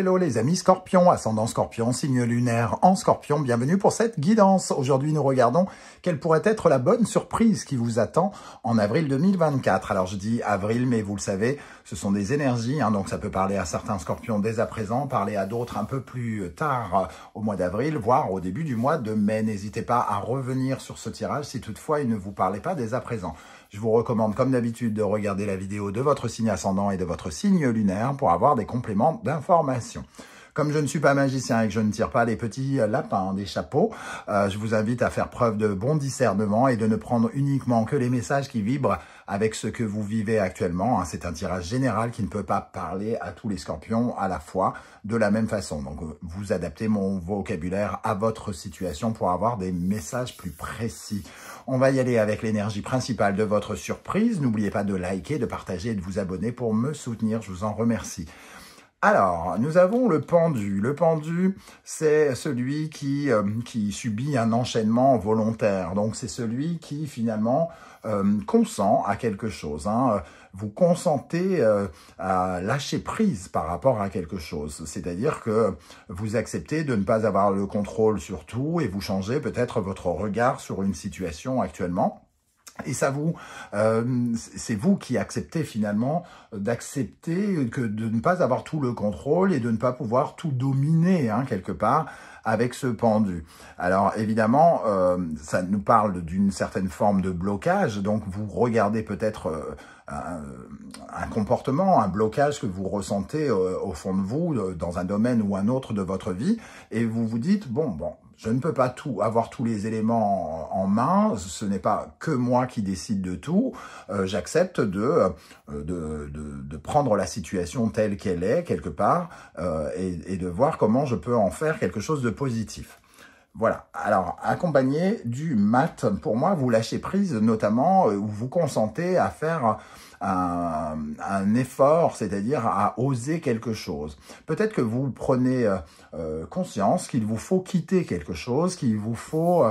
hello les amis Scorpion, ascendant Scorpion, signe lunaire en Scorpion, bienvenue pour cette guidance. Aujourd'hui nous regardons quelle pourrait être la bonne surprise qui vous attend en avril 2024. Alors je dis avril, mais vous le savez, ce sont des énergies, donc ça peut parler à certains Scorpions dès à présent, parler à d'autres un peu plus tard au mois d'avril, voire au début du mois de mai. N'hésitez pas à revenir sur ce tirage si toutefois il ne vous parlait pas dès à présent. Je vous recommande comme d'habitude de regarder la vidéo de votre signe ascendant et de votre signe lunaire pour avoir des compléments d'information. Comme je ne suis pas magicien et que je ne tire pas les petits lapins des chapeaux, je vous invite à faire preuve de bon discernement et de ne prendre uniquement que les messages qui vibrent avec ce que vous vivez actuellement. C'est un tirage général qui ne peut pas parler à tous les scorpions à la fois de la même façon. Donc vous adaptez mon vocabulaire à votre situation pour avoir des messages plus précis. On va y aller avec l'énergie principale de votre surprise. N'oubliez pas de liker, de partager et de vous abonner pour me soutenir. Je vous en remercie. Alors, nous avons le pendu. Le pendu, c'est celui qui subit un enchaînement volontaire. Donc, c'est celui qui, finalement, consent à quelque chose. Vous consentez à lâcher prise par rapport à quelque chose. C'est-à-dire que vous acceptez de ne pas avoir le contrôle sur tout et vous changez peut-être votre regard sur une situation actuellement. Et ça c'est vous qui acceptez finalement d'accepter que de ne pas avoir tout le contrôle et de ne pas pouvoir tout dominer quelque part avec ce pendu. Alors évidemment, ça nous parle d'une certaine forme de blocage. Donc vous regardez peut-être un comportement, un blocage que vous ressentez au fond de vous dans un domaine ou un autre de votre vie, et vous vous dites bon. Je ne peux pas avoir tous les éléments en main, ce n'est pas que moi qui décide de tout, j'accepte de prendre la situation telle qu'elle est, quelque part, et de voir comment je peux en faire quelque chose de positif. Voilà, alors accompagné du mat, pour moi, vous lâchez prise, notamment, où vous consentez à faire un effort, c'est-à-dire à oser quelque chose. Peut-être que vous prenez conscience qu'il vous faut quitter quelque chose, qu'il vous faut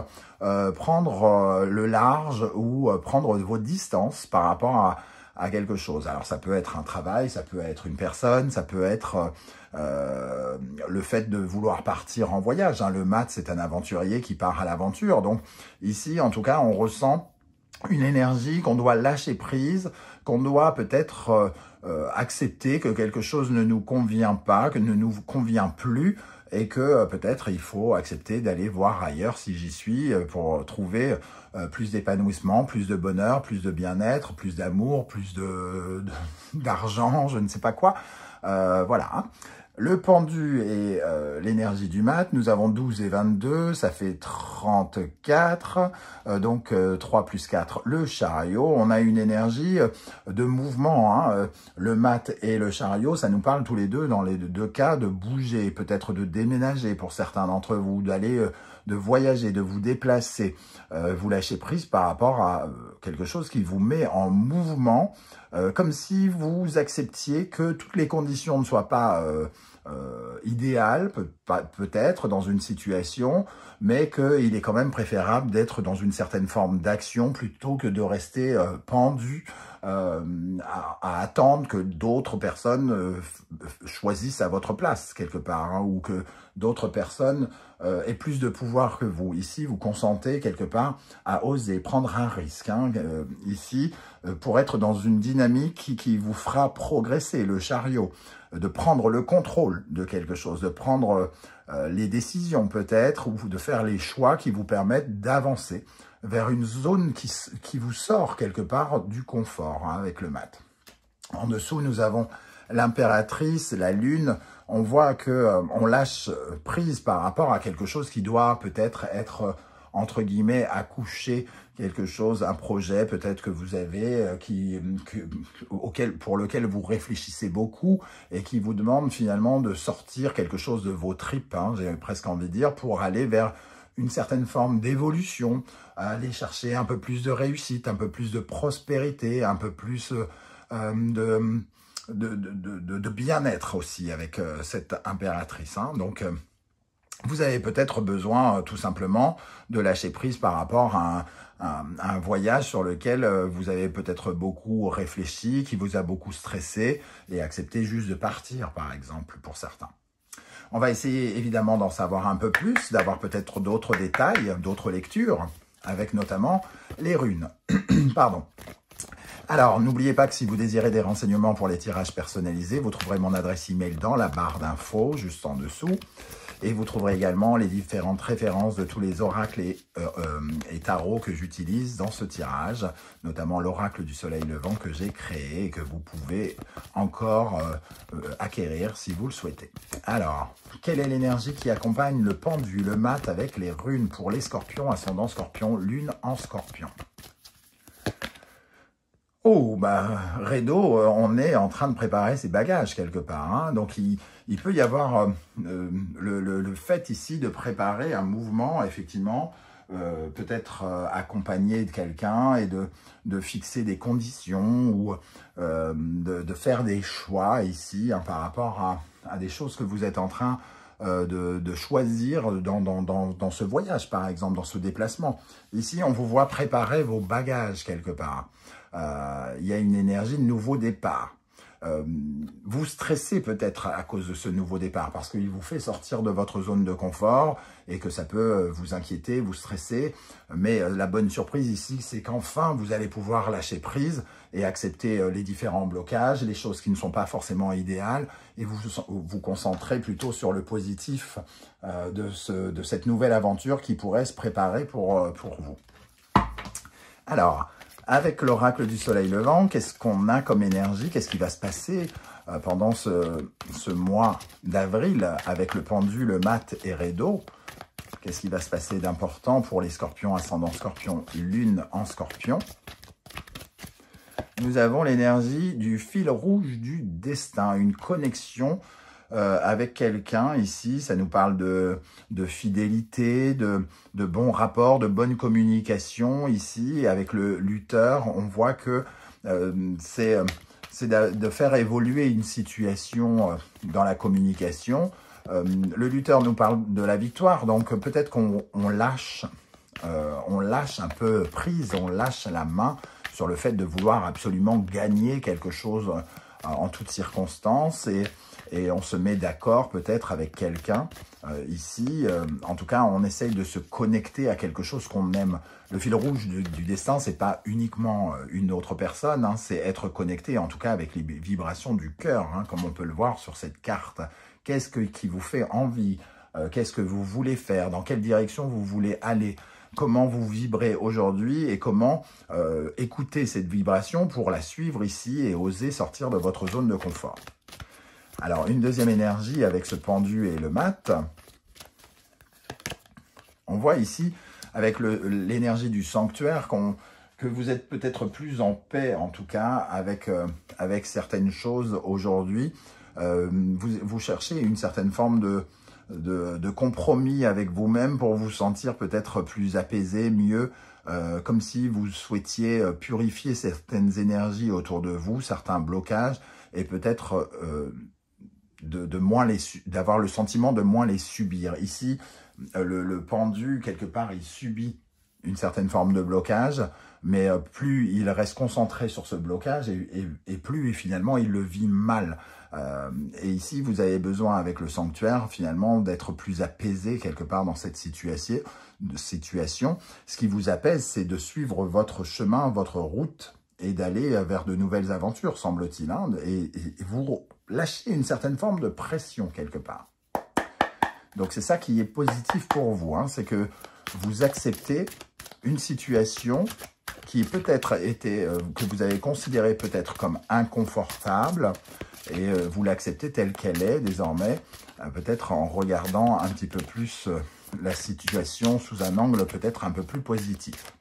prendre le large ou prendre vos distances par rapport à quelque chose. Alors ça peut être un travail, ça peut être une personne, ça peut être le fait de vouloir partir en voyage. Le mat, c'est un aventurier qui part à l'aventure. Donc ici, en tout cas, on ressent une énergie qu'on doit lâcher prise, qu'on doit peut-être accepter que quelque chose ne nous convient pas, que ne nous convient plus, et que peut-être il faut accepter d'aller voir ailleurs si j'y suis pour trouver plus d'épanouissement, plus de bonheur, plus de bien-être, plus d'amour, plus d'argent, je ne sais pas quoi. Voilà. Le pendu et l'énergie du mat, nous avons 12 et 22, ça fait 34, donc 3 plus 4, le chariot. On a une énergie de mouvement, le mat et le chariot, ça nous parle tous les deux, dans les deux cas, de bouger, peut-être de déménager pour certains d'entre vous, d'aller, de voyager, de vous déplacer. Vous lâchez prise par rapport à quelque chose qui vous met en mouvement, comme si vous acceptiez que toutes les conditions ne soient pas idéales, peut-être dans une situation, mais qu'il est quand même préférable d'être dans une certaine forme d'action plutôt que de rester pendu à attendre que d'autres personnes choisissent à votre place quelque part, ou que d'autres personnes aient plus de pouvoir que vous. Ici, vous consentez quelque part à oser prendre un risque. Ici, pour être dans une dynamique qui vous fera progresser, le chariot, de prendre le contrôle de quelque chose, de prendre les décisions peut-être, ou de faire les choix qui vous permettent d'avancer vers une zone qui vous sort quelque part du confort avec le mat. En dessous, nous avons l'impératrice, la lune. On voit que on lâche prise par rapport à quelque chose qui doit peut-être être entre guillemets accouché, quelque chose, un projet peut-être que vous avez pour lequel vous réfléchissez beaucoup et qui vous demande finalement de sortir quelque chose de vos tripes, j'ai presque envie de dire, pour aller vers une certaine forme d'évolution, aller chercher un peu plus de réussite, un peu plus de prospérité, un peu plus de bien-être aussi avec cette impératrice. Donc, vous avez peut-être besoin tout simplement de lâcher prise par rapport à un voyage sur lequel vous avez peut-être beaucoup réfléchi, qui vous a beaucoup stressé, et accepter juste de partir, par exemple, pour certains. On va essayer évidemment d'en savoir un peu plus, d'avoir peut-être d'autres détails, d'autres lectures, avec notamment les runes. Pardon. Alors, n'oubliez pas que si vous désirez des renseignements pour les tirages personnalisés, vous trouverez mon adresse email dans la barre d'infos, juste en dessous. Et vous trouverez également les différentes références de tous les oracles et tarots que j'utilise dans ce tirage, notamment l'oracle du soleil levant que j'ai créé et que vous pouvez encore acquérir si vous le souhaitez. Alors, quelle est l'énergie qui accompagne le pendu, le mat avec les runes pour les scorpions, ascendant scorpion, lune en scorpion? Oh, bah, Redo, on est en train de préparer ses bagages quelque part. Hein. Donc, il peut y avoir le fait ici de préparer un mouvement, effectivement, peut-être accompagné de quelqu'un et de fixer des conditions ou de faire des choix ici hein, par rapport à des choses que vous êtes en train de choisir dans ce voyage, par exemple, dans ce déplacement. Ici, on vous voit préparer vos bagages quelque part. Il y a une énergie de nouveau départ. Vous stressez peut-être à cause de ce nouveau départ parce qu'il vous fait sortir de votre zone de confort et que ça peut vous inquiéter, vous stresser. Mais la bonne surprise ici, c'est qu'enfin, vous allez pouvoir lâcher prise et accepter les différents blocages, les choses qui ne sont pas forcément idéales et vous concentrer plutôt sur le positif de cette nouvelle aventure qui pourrait se préparer pour vous. Alors, avec l'oracle du soleil levant, qu'est-ce qu'on a comme énergie? Qu'est-ce qui va se passer pendant ce mois d'avril avec le pendu, le mat et Redo? Qu'est-ce qui va se passer d'important pour les scorpions, ascendant scorpion, lune en scorpion? Nous avons l'énergie du fil rouge du destin, une connexion avec quelqu'un ici, ça nous parle de fidélité, de bons rapports, de bonne communication ici. Et avec le lutteur, on voit que c'est de faire évoluer une situation dans la communication. Le lutteur nous parle de la victoire, donc peut-être qu'on lâche un peu prise, on lâche la main sur le fait de vouloir absolument gagner quelque chose en toutes circonstances et on se met d'accord peut-être avec quelqu'un ici. En tout cas, on essaye de se connecter à quelque chose qu'on aime. Le fil rouge du destin, c'est pas uniquement une autre personne, hein, c'est être connecté en tout cas avec les vibrations du cœur, hein, comme on peut le voir sur cette carte. Qu'est-ce qui vous fait envie? Qu'est-ce que vous voulez faire? Dans quelle direction vous voulez aller? Comment vous vibrez aujourd'hui et comment écouter cette vibration pour la suivre ici et oser sortir de votre zone de confort. Alors, une deuxième énergie avec ce pendu et le mat. On voit ici, avec l'énergie du sanctuaire, que vous êtes peut-être plus en paix, en tout cas, avec certaines choses aujourd'hui. Vous cherchez une certaine forme de compromis avec vous-même pour vous sentir peut-être plus apaisé, mieux, comme si vous souhaitiez purifier certaines énergies autour de vous, certains blocages, et peut-être d'avoir le sentiment de moins les subir. Ici, le pendu, quelque part, il subit une certaine forme de blocage, mais plus il reste concentré sur ce blocage et plus finalement il le vit mal. Et ici, vous avez besoin avec le sanctuaire finalement d'être plus apaisé quelque part dans cette situation. Ce qui vous apaise, c'est de suivre votre chemin, votre route et d'aller vers de nouvelles aventures, semble-t-il, hein, et vous lâchez une certaine forme de pression quelque part. Donc c'est ça qui est positif pour vous, hein, c'est que vous acceptez une situation qui peut-être été, que vous avez considérée peut-être comme inconfortable, et vous l'acceptez telle qu'elle est désormais, peut-être en regardant un petit peu plus la situation sous un angle peut-être un peu plus positif.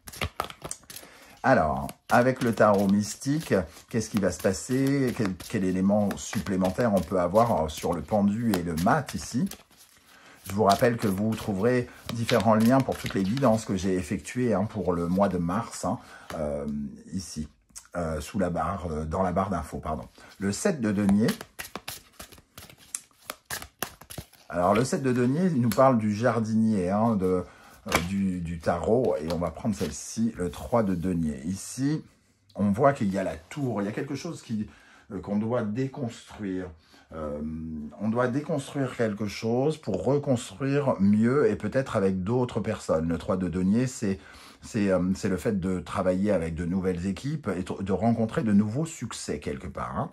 Alors, avec le tarot mystique, qu'est-ce qui va se passer? Quel élément supplémentaire on peut avoir sur le pendu et le mat ici? Je vous rappelle que vous trouverez différents liens pour toutes les guidances que j'ai effectuées hein, pour le mois de mars, hein, ici, sous la barre, dans la barre d'infos, pardon. Le 7 de denier. Alors, le 7 de denier, il nous parle du jardinier, hein, du tarot, et on va prendre celle-ci, le 3 de denier. Ici, on voit qu'il y a la tour, il y a quelque chose qui qu'on doit déconstruire. On doit déconstruire quelque chose pour reconstruire mieux et peut-être avec d'autres personnes. Le 3 de denier, c'est le fait de travailler avec de nouvelles équipes et de rencontrer de nouveaux succès quelque part.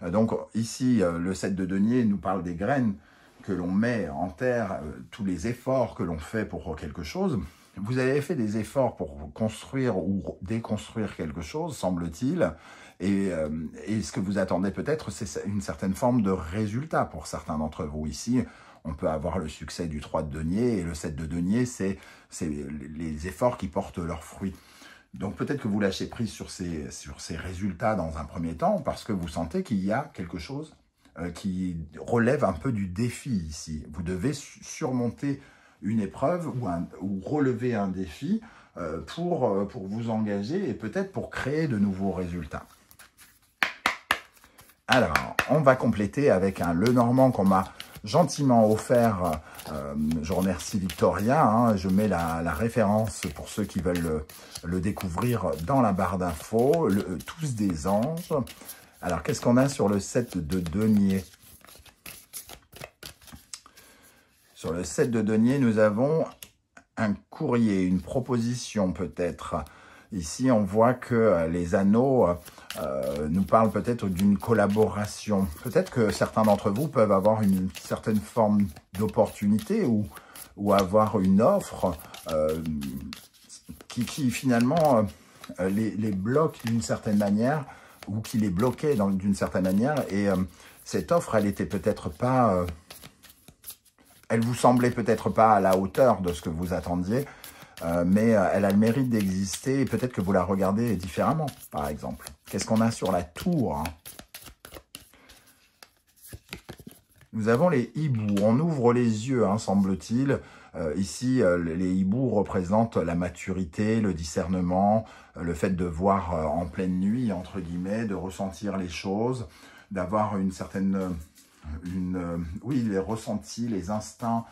Hein. Donc ici, le 7 de denier nous parle des graines que l'on met en terre, tous les efforts que l'on fait pour quelque chose. Vous avez fait des efforts pour construire ou déconstruire quelque chose, semble-t-il, et ce que vous attendez peut-être, c'est une certaine forme de résultat pour certains d'entre vous. Ici, on peut avoir le succès du 3 de denier, et le 7 de denier, c'est les efforts qui portent leurs fruits. Donc peut-être que vous lâchez prise sur ces résultats dans un premier temps, parce que vous sentez qu'il y a quelque chose qui relève un peu du défi ici. Vous devez surmonter une épreuve ou relever un défi pour vous engager et peut-être pour créer de nouveaux résultats. Alors, on va compléter avec un Lenormand qu'on m'a gentiment offert. Je remercie Victoria. Hein, je mets la référence pour ceux qui veulent le découvrir dans la barre d'infos. Tous des anges. Alors, qu'est-ce qu'on a sur le 7 de denier? Sur le 7 de denier, nous avons un courrier, une proposition peut-être. Ici, on voit que les anneaux nous parlent peut-être d'une collaboration. Peut-être que certains d'entre vous peuvent avoir une certaine forme d'opportunité ou avoir une offre qui finalement les bloque d'une certaine manière ou qui les bloquait d'une certaine manière. Et cette offre, elle était peut-être pas... elle vous semblait peut-être pas à la hauteur de ce que vous attendiez. Mais elle a le mérite d'exister et peut-être que vous la regardez différemment, par exemple. Qu'est-ce qu'on a sur la tour, hein? Nous avons les hiboux. On ouvre les yeux, hein, semble-t-il. Ici, les hiboux représentent la maturité, le discernement, le fait de voir en pleine nuit, entre guillemets, de ressentir les choses, d'avoir une certaine... oui, les ressentis, les instincts,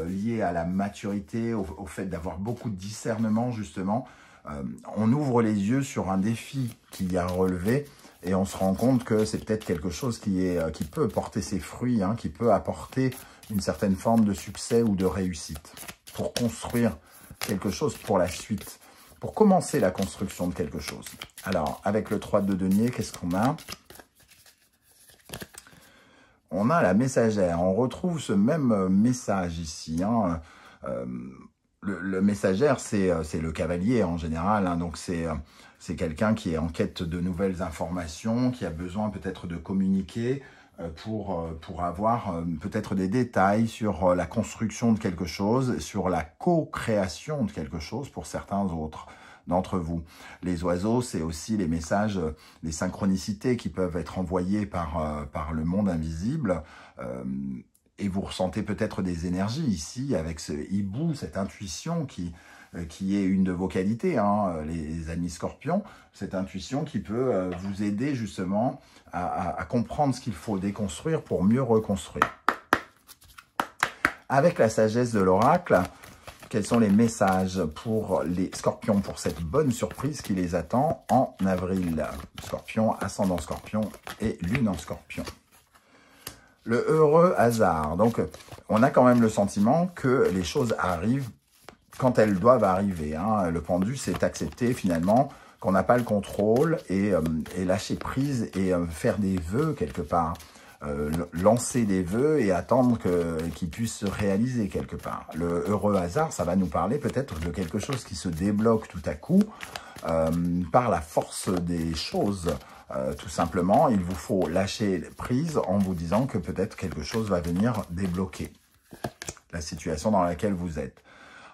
lié à la maturité, au fait d'avoir beaucoup de discernement, justement. On ouvre les yeux sur un défi qu'il y a relevé et on se rend compte que c'est peut-être quelque chose qui peut porter ses fruits, hein, qui peut apporter une certaine forme de succès ou de réussite pour construire quelque chose pour la suite, pour commencer la construction de quelque chose. Alors, avec le 3 de denier, qu'est-ce qu'on a ? On a la messagère, on retrouve ce même message ici. Hein. Le messagère, c'est le cavalier en général. Hein. Donc c'est quelqu'un qui est en quête de nouvelles informations, qui a besoin peut-être de communiquer pour avoir peut-être des détails sur la construction de quelque chose, sur la co-création de quelque chose pour certains autres d'entre vous. Les oiseaux, c'est aussi les messages, les synchronicités qui peuvent être envoyées par le monde invisible. Et vous ressentez peut-être des énergies ici avec ce hibou, cette intuition qui est une de vos qualités, hein, les amis scorpions. Cette intuition qui peut vous aider justement à comprendre ce qu'il faut déconstruire pour mieux reconstruire. Avec la sagesse de l'oracle, quels sont les messages pour les scorpions, pour cette bonne surprise qui les attend en avril? Scorpion, ascendant scorpion et lune en scorpion. Le heureux hasard. Donc, on a quand même le sentiment que les choses arrivent quand elles doivent arriver. Hein. Le pendu, c'est accepter finalement qu'on n'a pas le contrôle et lâcher prise et faire des vœux quelque part. Lancer des vœux et attendre qu'ils puissent se réaliser quelque part. Le heureux hasard, ça va nous parler peut-être de quelque chose qui se débloque tout à coup par la force des choses. Tout simplement, il vous faut lâcher prise en vous disant que peut-être quelque chose va venir débloquer la situation dans laquelle vous êtes.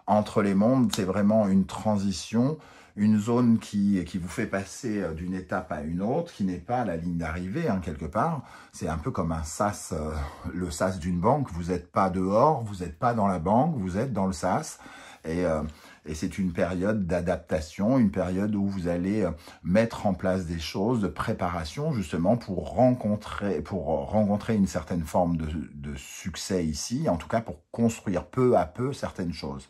Entre les mondes, c'est vraiment une transition, une zone qui vous fait passer d'une étape à une autre, qui n'est pas la ligne d'arrivée, hein, quelque part. C'est un peu comme un sas, le sas d'une banque. Vous n'êtes pas dehors, vous n'êtes pas dans la banque, vous êtes dans le sas. Et c'est une période d'adaptation, une période où vous allez mettre en place des choses de préparation, justement, pour rencontrer une certaine forme de succès ici, en tout cas pour construire peu à peu certaines choses.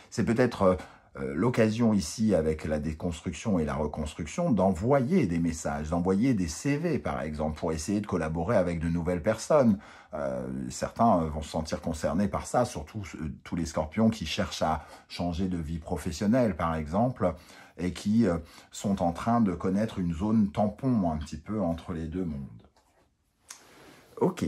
C'est peut-être l'occasion ici, avec la déconstruction et la reconstruction, d'envoyer des messages, d'envoyer des CV, par exemple, pour essayer de collaborer avec de nouvelles personnes. Certains vont se sentir concernés par ça, surtout tous les scorpions qui cherchent à changer de vie professionnelle, par exemple, et qui sont en train de connaître une zone tampon un petit peu entre les deux mondes. Ok,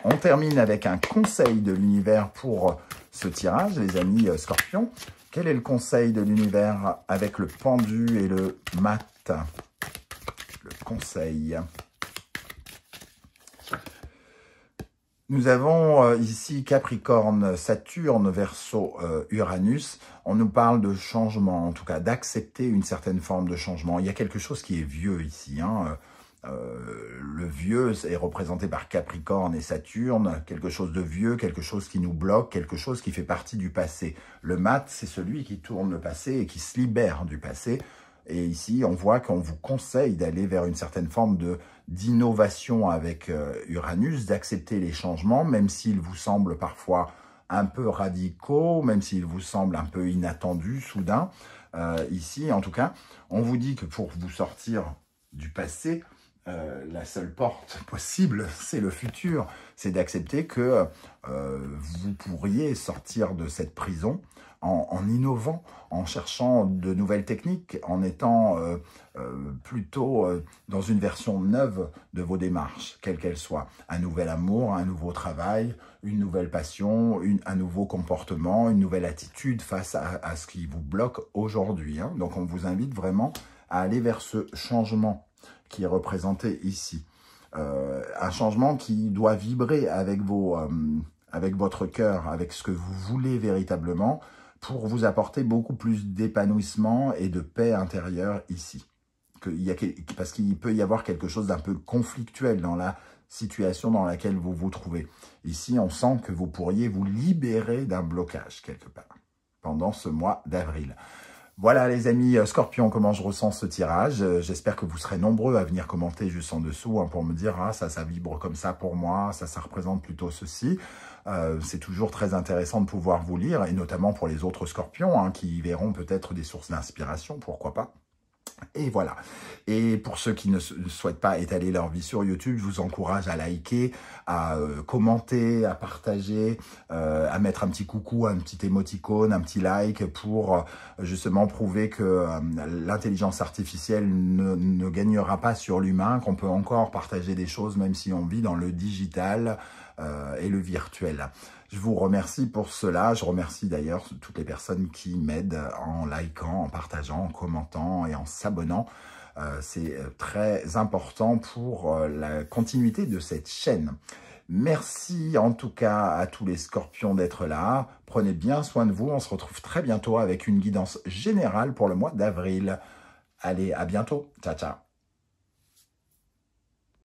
on termine avec un conseil de l'univers pour ce tirage, les amis scorpions. Quel est le conseil de l'univers avec le pendu et le mat? Le conseil. Nous avons ici Capricorne, Saturne, Verseau, Uranus. On nous parle de changement, en tout cas d'accepter une certaine forme de changement. Il y a quelque chose qui est vieux ici, hein. Le vieux est représenté par Capricorne et Saturne, quelque chose de vieux, quelque chose qui nous bloque, quelque chose qui fait partie du passé. Le mat, c'est celui qui tourne le passé et qui se libère du passé. Et ici, on voit qu'on vous conseille d'aller vers une certaine forme d'innovation avec Uranus, d'accepter les changements, même s'ils vous semblent parfois un peu radicaux, même s'ils vous semblent un peu inattendus, soudain. Ici, en tout cas, on vous dit que pour vous sortir du passé, la seule porte possible, c'est le futur. C'est d'accepter que vous pourriez sortir de cette prison en innovant, en cherchant de nouvelles techniques, en étant plutôt dans une version neuve de vos démarches, quelles qu'elles soient. Un nouvel amour, un nouveau travail, une nouvelle passion, un nouveau comportement, une nouvelle attitude face à ce qui vous bloque aujourd'hui, hein. Donc on vous invite vraiment à aller vers ce changement qui est représenté ici. Un changement qui doit vibrer avec votre cœur, avec ce que vous voulez véritablement, pour vous apporter beaucoup plus d'épanouissement et de paix intérieure ici. Parce qu'il peut y avoir quelque chose d'un peu conflictuel dans la situation dans laquelle vous vous trouvez. Ici, on sent que vous pourriez vous libérer d'un blocage quelque part pendant ce mois d'avril. Voilà les amis scorpions, comment je ressens ce tirage. J'espère que vous serez nombreux à venir commenter juste en dessous, hein, pour me dire ah, ça vibre comme ça pour moi, ça représente plutôt ceci. C'est toujours très intéressant de pouvoir vous lire, et notamment pour les autres scorpions, hein, qui verront peut-être des sources d'inspiration, pourquoi pas. Et voilà. Et pour ceux qui ne souhaitent pas étaler leur vie sur YouTube, je vous encourage à liker, à commenter, à partager, à mettre un petit coucou, un petit émoticône, un petit like pour justement prouver que l'intelligence artificielle ne gagnera pas sur l'humain, qu'on peut encore partager des choses même si on vit dans le digital et le virtuel. Je vous remercie pour cela. Je remercie d'ailleurs toutes les personnes qui m'aident en likant, en partageant, en commentant et en s'abonnant. C'est très important pour la continuité de cette chaîne. Merci en tout cas à tous les scorpions d'être là. Prenez bien soin de vous. On se retrouve très bientôt avec une guidance générale pour le mois d'avril. Allez, à bientôt. Ciao, ciao.